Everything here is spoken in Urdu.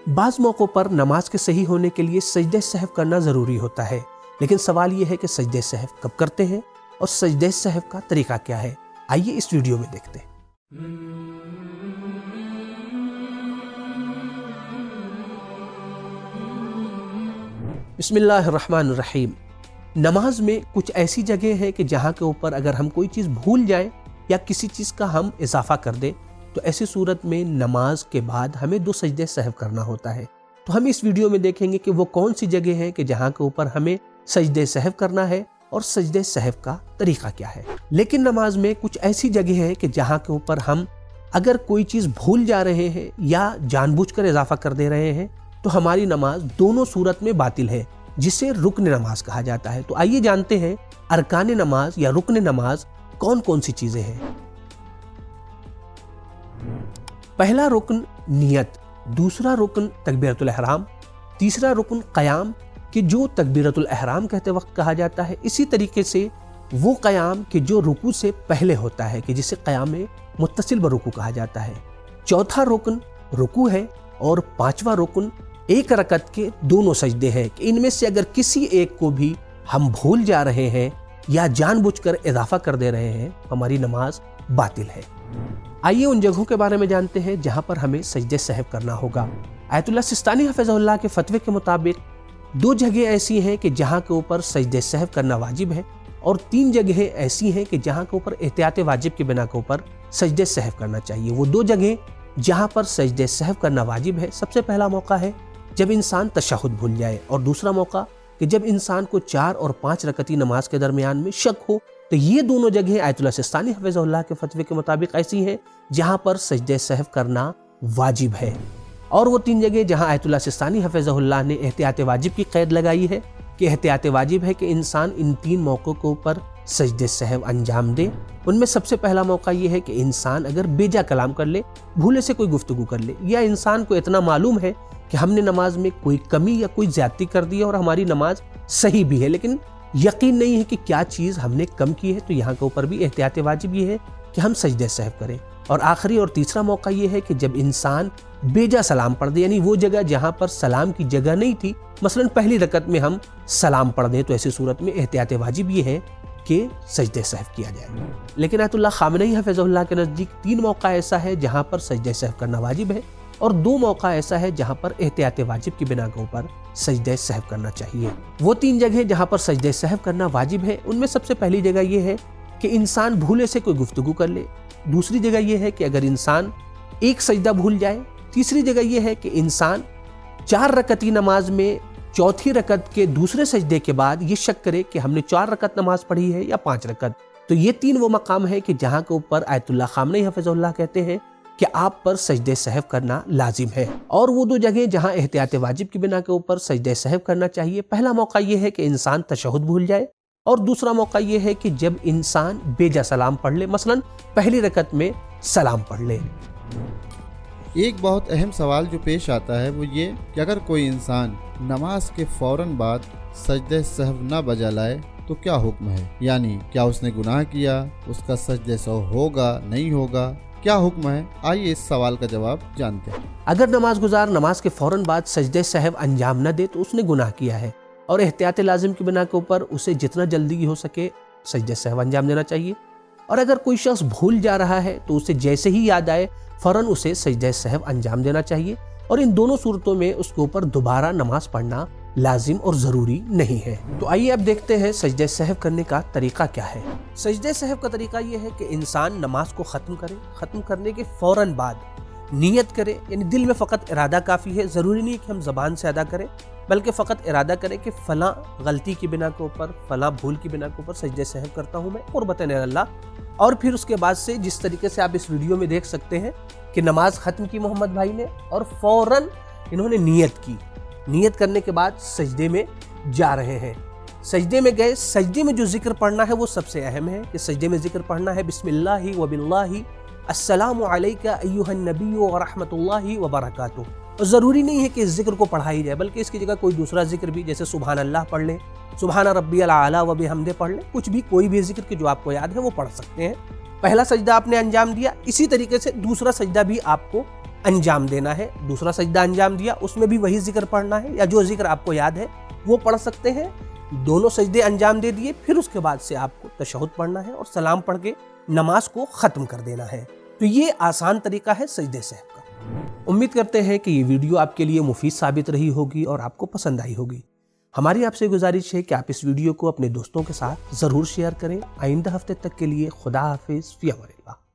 بعض موقعوں پر نماز کے صحیح ہونے کے لیے سجدہ سہو کرنا ضروری ہوتا ہے، لیکن سوال یہ ہے کہ سجدہ سہو کب کرتے ہیں اور سجدہ سہو کا طریقہ کیا ہے؟ آئیے اس ویڈیو میں دیکھتے ہیں۔ بسم اللہ الرحمن الرحیم۔ نماز میں کچھ ایسی جگہ ہیں کہ جہاں کے اوپر اگر ہم کوئی چیز بھول جائیں یا کسی چیز کا ہم اضافہ کر دیں تو ایسی صورت میں نماز کے بعد ہمیں 2 سجدہ سہو کرنا ہوتا ہے۔ تو ہم اس ویڈیو میں دیکھیں گے کہ وہ کون سی جگہ ہیں کہ جہاں کے اوپر ہمیں سجدہ سہو کرنا ہے اور سجدہ سہو کا طریقہ کیا ہے۔ لیکن نماز میں کچھ ایسی جگہ ہیں کہ جہاں کے اوپر ہم اگر کوئی چیز بھول جا رہے ہیں یا جان بوجھ کر اضافہ کر دے رہے ہیں تو ہماری نماز دونوں صورت میں باطل ہے، جسے رکن نماز کہا جاتا ہے۔ تو آئیے جانتے ہیں ارکان نماز یا رکن نماز کون کون سی چیزیں ہیں۔ پہلا رکن نیت، دوسرا رکن تکبیرۃ الاحرام، تیسرا رکن قیام کہ جو تکبیرۃ الاحرام کہتے وقت کہا جاتا ہے، اسی طریقے سے وہ قیام کہ جو رکوع سے پہلے ہوتا ہے کہ جسے قیام متصل برکوع کہا جاتا ہے۔ چوتھا رکن رکوع ہے اور پانچواں رکن ایک رکعت کے دونوں سجدے ہیں کہ ان میں سے اگر کسی ایک کو بھی ہم بھول جا رہے ہیں یا جان بوجھ کر اضافہ کر دے رہے ہیں ہماری نماز باطل ہے۔ آئیے ان جگہوں کے بارے میں جانتے ہیں جہاں پر ہمیں سجدہ سہو کرنا ہوگا۔ آیت اللہ سستانی حفظہ اللہ کے فتوے کے مطابق 2 جگہ ایسی ہیں کہ جہاں کے اوپر سجدہ سہو کرنا واجب ہے اور 3 جگہیں ایسی ہیں کہ جہاں کے اوپر احتیاط واجب کے بنا کے اوپر سجدہ سہو کرنا چاہیے۔ وہ 2 جگہیں جہاں پر سجدہ سہو کرنا واجب ہے، سب سے پہلا موقع ہے جب انسان تشہد بھول جائے، اور دوسرا موقع کہ جب انسان کو 4 اور 5 رکعتی نماز کے درمیان میں شک ہو۔ تو یہ دونوں جگہیں آیت اللہ سستانی حفظہ اللہ کے فتوے کے مطابق ایسی ہیں جہاں پر سجدہ سہو کرنا واجب ہے، اور وہ 3 جگہ جہاں آیت اللہ سستانی حفظہ اللہ نے احتیاط واجب کی قید لگائی ہے کہ احتیاط واجب ہے کہ انسان ان 3 موقعوں کے اوپر سجدہ سہو انجام دے۔ ان میں سب سے پہلا موقع یہ ہے کہ انسان اگر بیجا کلام کر لے، بھولے سے کوئی گفتگو کر لے، یا انسان کو اتنا معلوم ہے کہ ہم نے نماز میں کوئی کمی یا کوئی زیادتی کر دی اور ہماری نماز صحیح بھی ہے لیکن یقین نہیں ہے کہ کیا چیز ہم نے کم کی ہے، تو یہاں کے اوپر بھی احتیاط واجب یہ ہے کہ ہم سجدہ سہو کریں۔ اور آخری اور تیسرا موقع یہ ہے کہ جب انسان بیجا سلام پڑھ دے، یعنی وہ جگہ جہاں پر سلام کی جگہ نہیں تھی، مثلا پہلی رکعت میں ہم سلام پڑھ دیں، تو ایسی صورت میں احتیاط واجب یہ ہے کہ سجدہ سہو کیا جائے۔ لیکن آیت اللہ خامنئی حفظہ اللہ کے نزدیک 3 موقع ایسا ہے جہاں پر سجدہ سہو کرنا واجب ہے اور 2 موقع ایسا ہے جہاں پر احتیاط واجب کی بنا کے اوپر سجدہ سہو کرنا چاہیے۔ وہ 3 جگہ جہاں پر سجدہ سہو کرنا واجب ہے، ان میں سب سے پہلی جگہ یہ ہے کہ انسان بھولے سے کوئی گفتگو کر لے، دوسری جگہ یہ ہے کہ اگر انسان ایک سجدہ بھول جائے، تیسری جگہ یہ ہے کہ انسان 4 رکعتی نماز میں چوتھی رکعت کے دوسرے سجدے کے بعد یہ شک کرے کہ ہم نے 4 رکعت نماز پڑھی ہے یا 5 رکعت۔ تو یہ 3 وہ مقام ہے کہ جہاں کے اوپر آیت اللہ خامنئی حفظہ اللہ کہتے ہیں کہ آپ پر سجدہ سہو کرنا لازم ہے، اور وہ 2 جگہ جہاں احتیاط واجب کی بنا کے اوپر سجدہ سہو کرنا چاہیے، پہلا موقع یہ ہے کہ انسان تشہد بھول جائے، اور دوسرا موقع یہ ہے کہ جب انسان بیجا سلام پڑھ لے، مثلا پہلی رکعت میں سلام پڑھ لے۔ ایک بہت اہم سوال جو پیش آتا ہے وہ یہ کہ اگر کوئی انسان نماز کے فوراً بعد سجدہ سہو نہ بجا لائے تو کیا حکم ہے؟ یعنی کیا اس نے گناہ کیا؟ اس کا سجدہ سہو ہوگا نہیں ہوگا؟ کیا حکم ہے؟ آئیے اس سوال کا جواب جانتے ہیں۔ اگر نماز گزار نماز کے فوراً بعد سجدہ سہو انجام نہ دے تو اس نے گناہ کیا ہے، اور احتیاط لازم کی بنا کے اوپر اسے جتنا جلدی ہو سکے سجدہ سہو انجام دینا چاہیے۔ اور اگر کوئی شخص بھول جا رہا ہے تو اسے جیسے ہی یاد آئے فوراً اسے سجدہ سہو انجام دینا چاہیے، اور ان دونوں صورتوں میں اس کے اوپر دوبارہ نماز پڑھنا لازم اور ضروری نہیں ہے۔ تو آئیے اب دیکھتے ہیں سجدہ سہو کرنے کا طریقہ کیا ہے۔ سجدہ سہو کا طریقہ یہ ہے کہ انسان نماز کو ختم کرے، ختم کرنے کے فوراً بعد نیت کرے، یعنی دل میں فقط ارادہ کافی ہے، ضروری نہیں کہ ہم زبان سے ادا کریں، بلکہ فقط ارادہ کریں کہ فلاں غلطی کی بنا کے اوپر، فلاں بھول کی بنا کے اوپر سجدہ سہو کرتا ہوں میں قربت اللہ۔ اور پھر اس کے بعد سے جس طریقے سے آپ اس ویڈیو میں دیکھ سکتے ہیں کہ نماز ختم کی محمد بھائی نے اور فوراً انہوں نے نیت کی، نیت کرنے کے بعد سجدے میں جا رہے ہیں، سجدے میں گئے۔ سجدے میں جو ذکر پڑھنا ہے وہ سب سے اہم ہے کہ سجدے میں ذکر پڑھنا ہے بسم اللہ و باللہ السلام علیکہ ایھا النبی ورحمۃ اللہ وبرکاتہ۔ اور ضروری نہیں ہے کہ اس ذکر کو پڑھائی جائے، بلکہ اس کی جگہ کوئی دوسرا ذکر بھی، جیسے سبحان اللہ پڑھ لیں، سبحان ربی الاعلیٰ و بحمدہ پڑھ لیں، کچھ بھی کوئی بھی ذکر کہ جو آپ کو یاد ہے وہ پڑھ سکتے ہیں۔ پہلا سجدہ آپ نے انجام دیا، اسی طریقے سے دوسرا سجدہ بھی آپ کو انجام دینا ہے. دوسرا سجدہ انجام دیا, اس میں بھی وہی ذکر پڑھنا ہے, یا جو ذکر آپ کو یاد ہے وہ پڑھ سکتے ہیں. دونوں سجدے انجام دے دیے, پھر اس کے بعد سے آپ کو تشہد پڑھنا ہے اور سلام پڑھ کے نماز کو ختم کر دینا ہے. تو یہ آسان طریقہ ہے سجدے سہو کا. امید کرتے ہیں کہ یہ ویڈیو آپ کے لیے مفید ثابت رہی ہوگی اور آپ کو پسند آئی ہوگی. ہماری آپ سے گزارش ہے کہ آپ اس ویڈیو کو اپنے دوستوں کے ساتھ ضرور شیئر کریں. آئندہ ہفتے تک کے لیے خدا حافظ، فی امان اللہ.